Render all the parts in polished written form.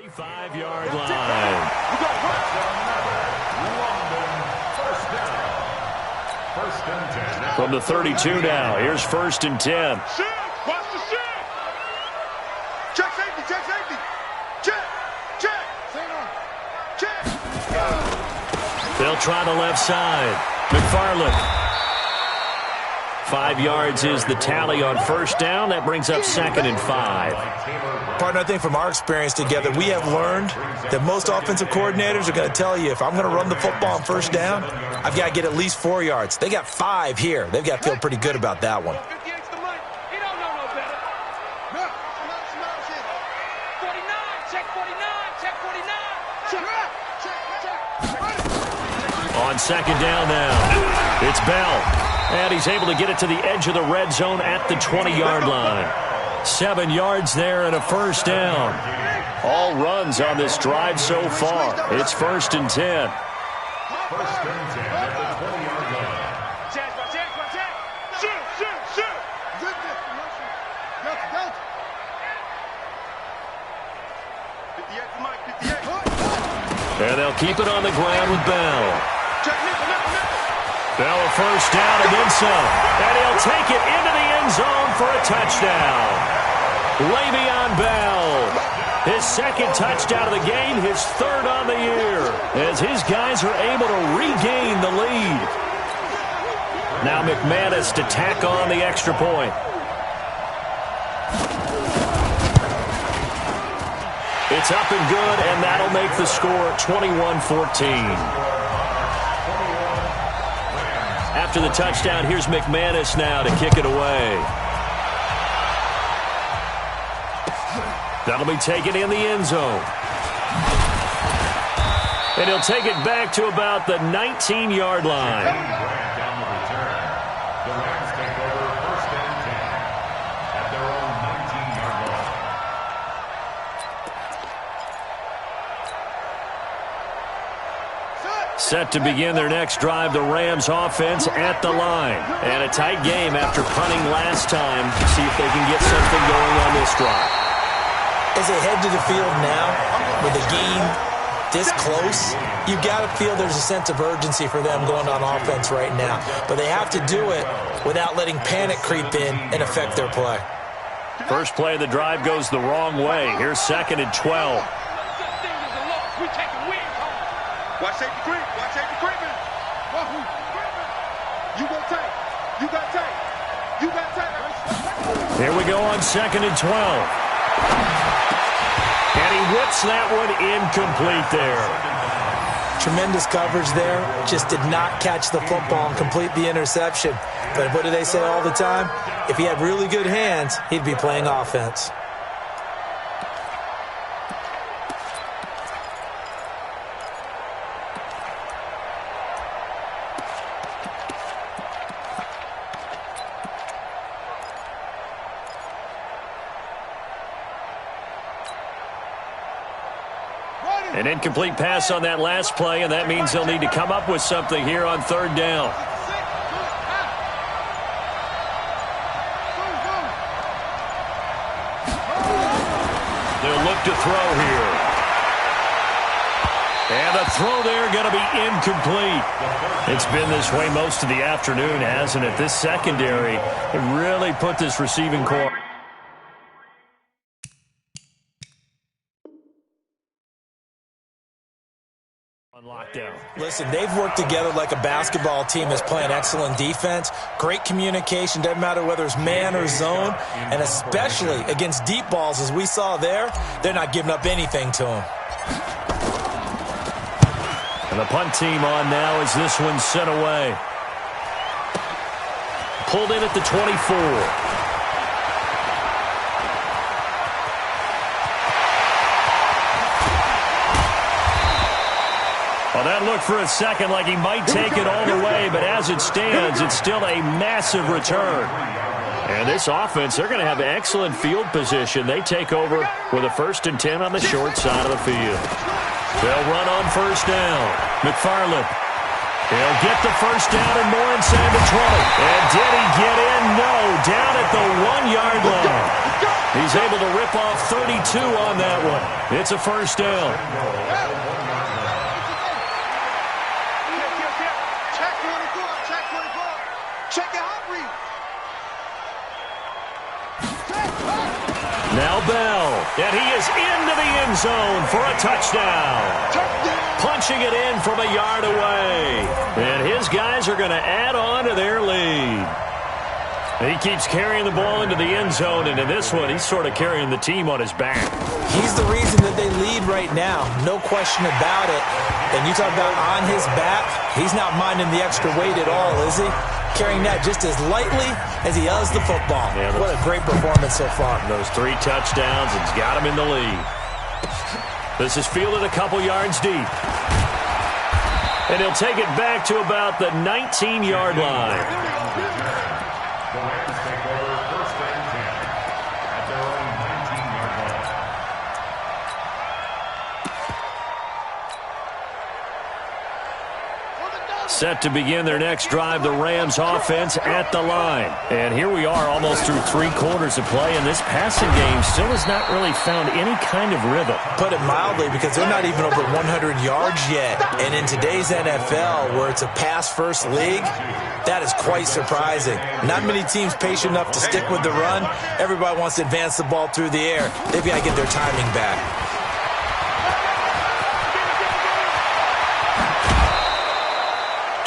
25-yard line. From the 32 now. Here's 1st and 10. Check safety, check safety. Check. They'll try the left side. McFarland. 5 yards is the tally on 1st down. That brings up 2nd and 5. Partner, I think from our experience together, we have learned that most offensive coordinators are going to tell you, if I'm going to run the football on 1st down, I've got to get at least 4 yards. They got 5 here. They've got to feel pretty good about that one. On 2nd down now, it's Bell. And he's able to get it to the edge of the red zone at the 20-yard line. 7 yards there and a 1st down. All runs on this drive so far. It's 1st and 10. 1st and 10 at the 20-yard line. And they'll keep it on the ground with Bell. Bell a 1st down and then some. And he'll take it into the end zone for a touchdown. Le'Veon Bell. His 2nd touchdown of the game, his 3rd on the year. As his guys are able to regain the lead. Now McManus to tack on the extra point. It's up and good, and that'll make the score 21-14. After the touchdown, here's McManus now to kick it away. That'll be taken in the end zone. And he'll take it back to about the 19-yard line. Set to begin their next drive, the Rams offense at the line. And a tight game after punting last time. See if they can get something going on this drive. As they head to the field now, with the game this close, you've got to feel there's a sense of urgency for them going on offense right now. But they have to do it without letting panic creep in and affect their play. First play of the drive goes the wrong way. Here's 2nd and 12. Watch safety creep. Watch safety creeping. You got tape. You got tape. You got tape. Here we go on 2nd and 12. And he whips that one incomplete there. Tremendous coverage there. Just did not catch the football and complete the interception. But what do they say all the time? If he had really good hands, he'd be playing offense. An incomplete pass on that last play, and that means they'll need to come up with something here on 3rd down. They'll look to throw here. And the throw there going to be incomplete. It's been this way most of the afternoon, hasn't it? This secondary, it really put this receiving core on lockdown. Listen, they've worked together like a basketball team that's playing excellent defense. Great communication, doesn't matter whether it's man or zone. And especially against deep balls, as we saw there, they're not giving up anything to them. And the punt team on now as this one's sent away. Pulled in at the 24. Well, that looked for a second like he might take it all the way, but as it stands, it's still a massive return. And this offense, they're going to have excellent field position. They take over with a 1st and 10 on the short side of the field. They'll run on 1st down. McFarland. He'll get the 1st down and more inside the 20. And did he get in? No. Down at the 1-yard line. He's able to rip off 32 on that one. It's a first down. Check 24. Check 24. Check your hot read. Now Bell, and he is into the end zone for a touchdown. Punching it in from a yard away. And his guys are going to add on to their lead. He keeps carrying the ball into the end zone, and in this one, he's sort of carrying the team on his back. He's the reason that they lead right now, no question about it. And you talk about on his back, he's not minding the extra weight at all, is he? Carrying that just as lightly as he does the football. Yeah, what a great performance so far. Those 3 touchdowns, it's got him in the lead. This is fielded a couple yards deep. And he'll take it back to about the 19-yard line. Set to begin their next drive, the Rams offense at the line. And here we are almost through 3 quarters of play, and this passing game still has not really found any kind of rhythm. Put it mildly, because they're not even over 100 yards yet. And in today's NFL, where it's a pass-first league, that is quite surprising. Not many teams patient enough to stick with the run. Everybody wants to advance the ball through the air. They've got to get their timing back.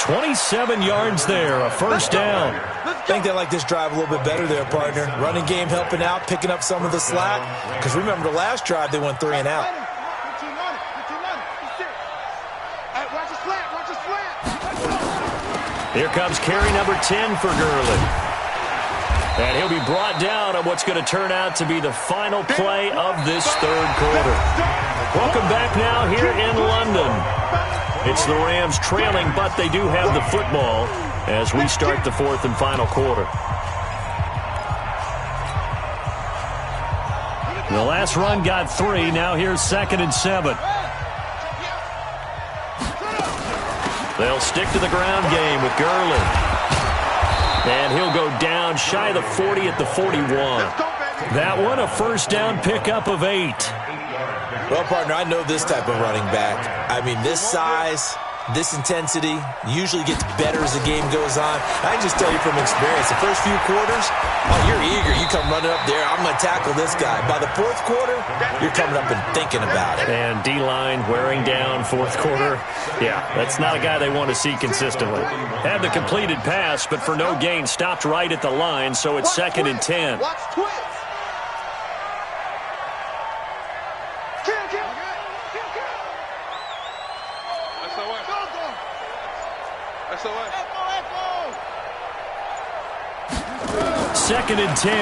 27 yards there, a first down. I think they like this drive a little bit better there, partner. Running game helping out, picking up some of the slack. Because remember, the last drive, they went 3 and out. Here comes carry number 10 for Gurley. And he'll be brought down on what's going to turn out to be the final play of this third quarter. Welcome back now here in London. It's the Rams trailing, but they do have the football as we start the 4th and final quarter. The last run got 3. Now here's 2nd and 7. They'll stick to the ground game with Gurley. And he'll go down shy of the 40 at the 41. That one, a first down pickup of 8. Well, partner, I know this type of running back. I mean, this size, this intensity usually gets better as the game goes on. I can just tell you from experience, the first few quarters, oh, you're eager. You come running up there, I'm going to tackle this guy. By the 4th quarter, you're coming up and thinking about it. And D-line wearing down 4th quarter. Yeah, that's not a guy they want to see consistently. Had the completed pass, but for no gain, stopped right at the line, so it's 2nd and 10. Watch twist. Second and 10.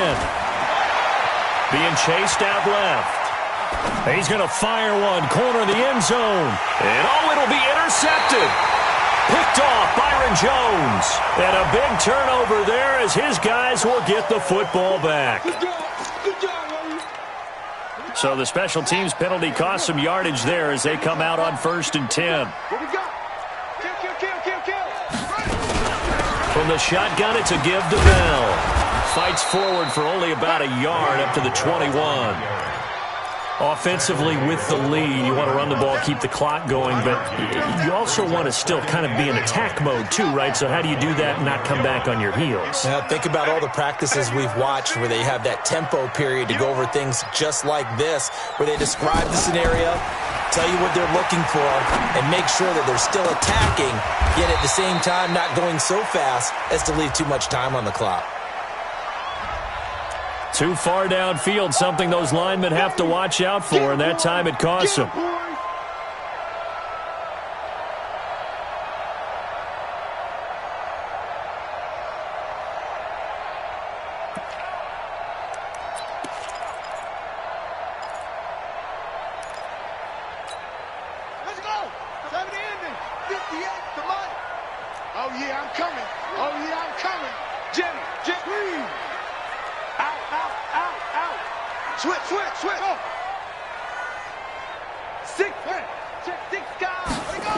Being chased out left. He's going to fire one. Corner of the end zone. And oh, it'll be intercepted. Picked off Byron Jones. And a big turnover there as his guys will get the football back. So the special teams penalty cost some yardage there as they come out on 1st and 10. From the shotgun, it's a give to Bell. Fights forward for only about a yard up to the 21. Offensively with the lead, you want to run the ball, keep the clock going, but you also want to still kind of be in attack mode too, right? So how do you do that and not come back on your heels? Now, think about all the practices we've watched where they have that tempo period to go over things just like this, where they describe the scenario, tell you what they're looking for, and make sure that they're still attacking, yet at the same time not going so fast as to leave too much time on the clock. Too far downfield, something those linemen have to watch out for, and that time it costs them. Let's go. 7 ending. 58 to Mike. Oh, yeah, I'm coming. Oh, yeah, I'm coming. Jimmy. Out. Switch. Oh. 6 guys. Let it go.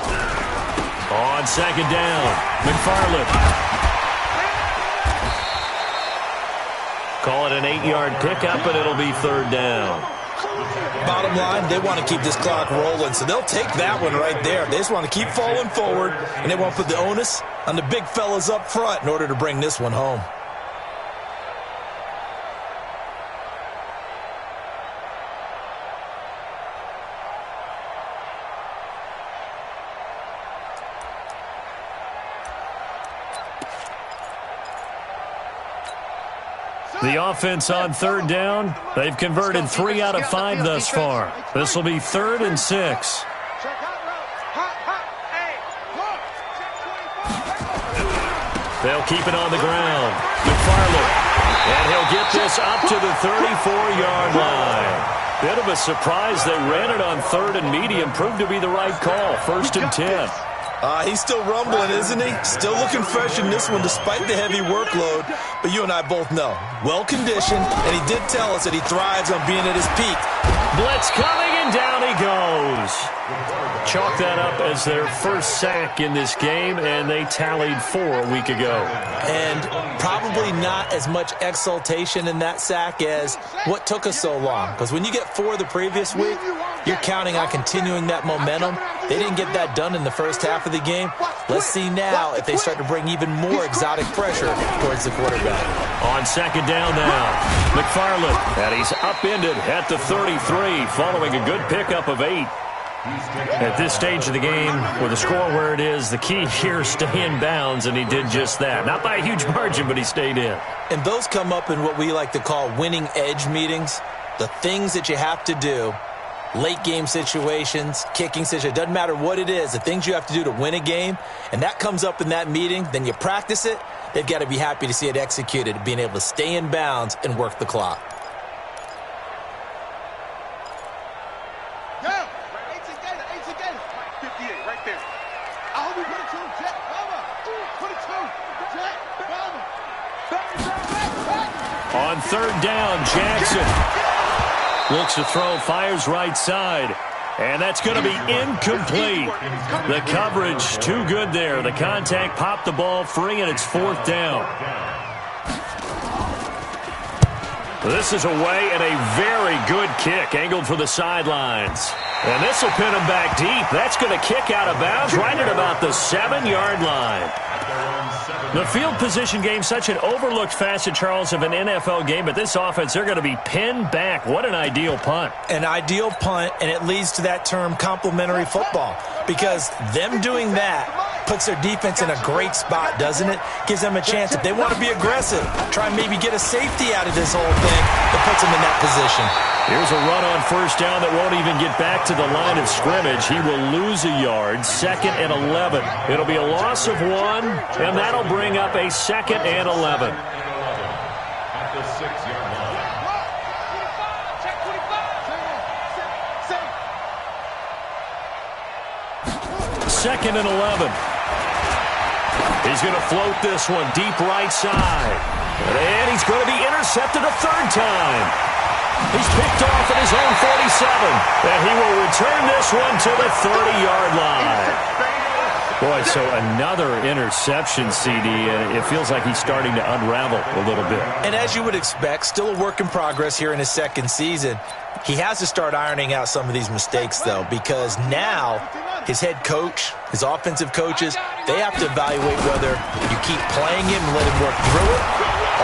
On 2nd down, McFarland. Call it an 8-yard pickup, and it'll be third down. Bottom line, they want to keep this clock rolling, so they'll take that one right there. They just want to keep falling forward, and they want to put the onus on the big fellas up front in order to bring this one home. The offense on third down, they've converted 3 out of 5 thus far. This will be 3rd and 6. They'll keep it on the ground. McFarland, and he'll get this up to the 34-yard line. Bit of a surprise. They ran it on 3rd and medium. Proved to be the right call. 1st and 10. He's still rumbling, isn't he? Still looking fresh in this one despite the heavy workload. But you and I both know, well-conditioned, and he did tell us that he thrives on being at his peak. Blitz coming, and down he goes. Chalk that up as their first sack in this game, and they tallied 4 a week ago. And probably not as much exultation in that sack as what took us so long. Because when you get 4 the previous week, you're counting on continuing that momentum. They didn't get that done in the first half of the game. Let's see now if they start to bring even more exotic pressure towards the quarterback. On 2nd down now, McFarland, and he's upended at the 33 following a good pickup of 8. At this stage of the game, with the score where it is, the key here is stay in bounds, and he did just that. Not by a huge margin, but he stayed in. And those come up in what we like to call winning edge meetings. The things that you have to do, late game situations, kicking situations, doesn't matter what it is, the things you have to do to win a game, and that comes up in that meeting, then you practice it. They've got to be happy to see it executed, being able to stay in bounds and work the clock. On 3rd down, Jackson looks to throw, fires right side, and that's going to be incomplete. The coverage too good there. The contact popped the ball free, and it's 4th down. This is away, and a very good kick angled for the sidelines. And this will pin him back deep. That's going to kick out of bounds right at about the 7-yard line. The field position game, such an overlooked facet, Charles, of an NFL game, but this offense, they're going to be pinned back. What an ideal punt. An ideal punt, and it leads to that term complementary football, because them doing that puts their defense in a great spot, doesn't it? Gives them a chance. If they want to be aggressive, try and maybe get a safety out of this whole thing, it puts them in that position. Here's a run on 1st down that won't even get back to the line of scrimmage. He will lose a yard. 2nd and 11. It'll be a loss of 1, and that'll bring up a 2nd and 11. At the 6-yard line. 2nd and 11. He's going to float this one deep right side. And he's going to be intercepted a 3rd time. He's picked off at his own 47. And he will return this one to the 30-yard line. Boy, so another interception, CD, and it feels like he's starting to unravel a little bit. And as you would expect, still a work in progress here in his 2nd season. He has to start ironing out some of these mistakes, though, because now his head coach, his offensive coaches, they have to evaluate whether you keep playing him and let him work through it,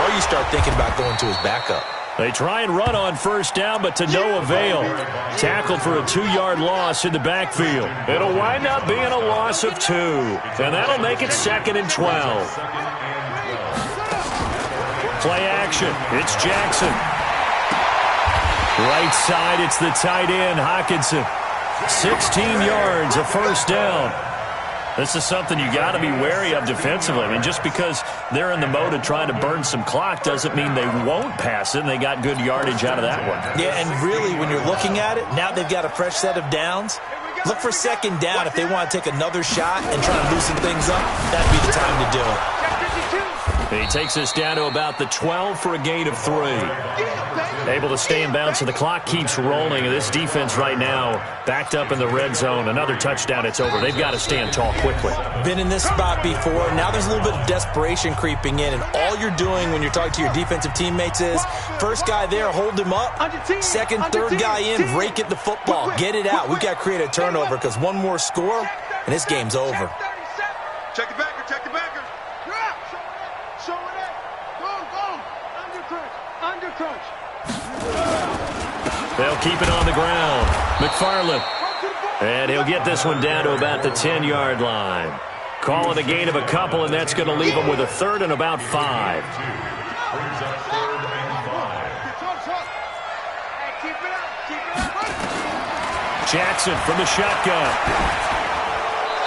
or you start thinking about going to his backup. They try and run on 1st down, but to no avail. Tackled for a 2-yard loss in the backfield. It'll wind up being a loss of 2, and that'll make it 2nd and 12. Play action. It's Jackson. Right side, it's the tight end, Hockenson. 16 yards, a 1st down. This is something you got to be wary of defensively. I mean, just because they're in the mode of trying to burn some clock doesn't mean they won't pass it, and they got good yardage out of that one. Yeah, and really, when you're looking at it, now they've got a fresh set of downs. Look for 2nd down if they want to take another shot and try and loosen things up. That'd be the time to do it. He takes us down to about the 12 for a gain of 3. Able to stay in bounds, so the clock keeps rolling. This defense right now backed up in the red zone. Another touchdown, it's over. They've got to stand tall quickly. Been in this spot before. Now there's a little bit of desperation creeping in, and all you're doing when you're talking to your defensive teammates is first guy there, hold him up. Second, third guy in, break it the football. Get it out. We've got to create a turnover because one more score, and this game's over. Check the backer, check the backer. Show it. Go. Under crunch. They'll keep it on the ground. McFarland. And he'll get this one down to about the 10-yard line. Call it a gain of a couple, and that's going to leave them with a 3rd and about 5. Jackson from the shotgun.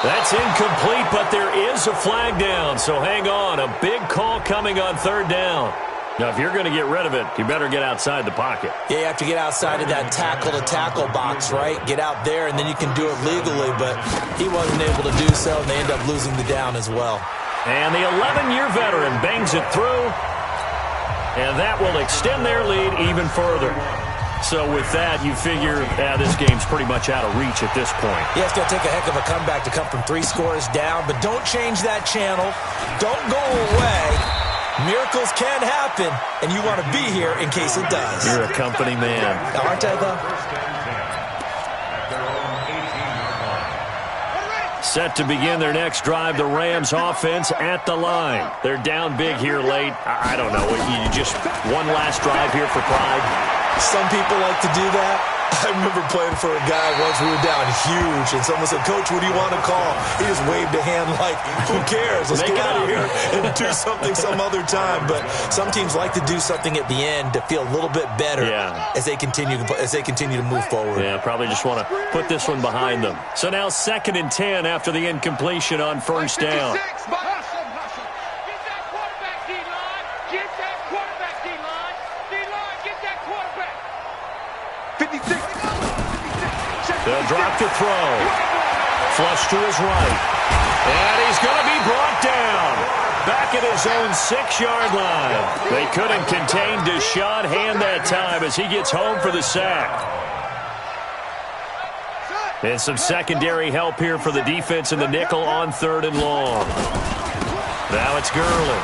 That's incomplete, but there is a flag down, so hang on. A big call coming on 3rd down. Now, if you're going to get rid of it, you better get outside the pocket. Yeah, you have to get outside of that tackle-to-tackle box, right? Get out there, and then you can do it legally, but he wasn't able to do so, and they end up losing the down as well. And the 11-year veteran bangs it through, and that will extend their lead even further. So with that, you figure this game's pretty much out of reach at this point. Yeah, it's going to take a heck of a comeback to come from 3 scores down, but don't change that channel. Don't go away. Miracles can happen, and you want to be here in case it does. You're a company man. Aren't I, though? Set to begin their next drive, the Rams offense at the line. They're down big here late. I don't know. You just one last drive here for pride. Some people like to do that. I remember playing for a guy once. We were down huge, and someone said, "Coach, what do you want to call?" He just waved a hand like, "Who cares? Let's get out of here and do something some other time." But some teams like to do something at the end to feel a little bit better as they continue to move forward. Yeah, probably just want to put this one behind them. So now 2nd and 10 after the incompletion on 1st down. They'll drop the throw. Flush to his right. And he's going to be brought down. Back at his own 6-yard line. They couldn't contain Deshaun Hand that time as he gets home for the sack. And some secondary help here for the defense in the nickel on 3rd and long. Now it's Gurley.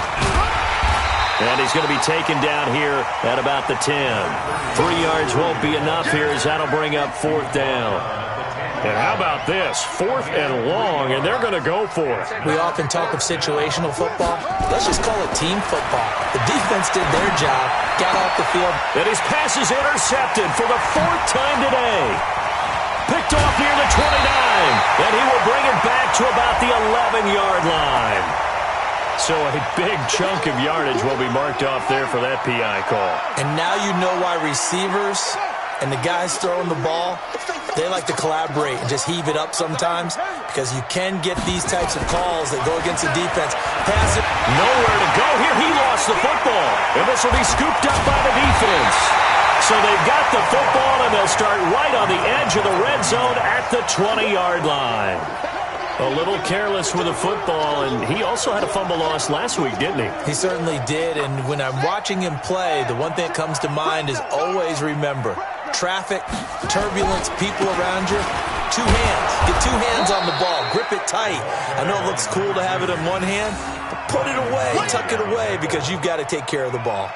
And he's going to be taken down here at about the 10. 3 yards won't be enough here as that'll bring up 4th down. And how about this? 4th and long, and they're going to go for it. We often talk of situational football. Let's just call it team football. The defense did their job, got off the field. And his pass is intercepted for the 4th time today. Picked off near the 29, and he will bring it back to about the 11-yard line. So a big chunk of yardage will be marked off there for that PI call. And now you know why receivers and the guys throwing the ball, they like to collaborate and just heave it up sometimes because you can get these types of calls that go against the defense. Pass it. Nowhere to go here. He lost the football. And this will be scooped up by the defense. So they've got the football, and they'll start right on the edge of the red zone at the 20-yard line. A little careless with the football, and he also had a fumble loss last week, didn't he? He certainly did, and when I'm watching him play, the one thing that comes to mind is always remember, traffic, turbulence, people around you, 2 hands. Get 2 hands on the ball. Grip it tight. I know it looks cool to have it in one hand, but put it away, tuck it away, because you've got to take care of the ball.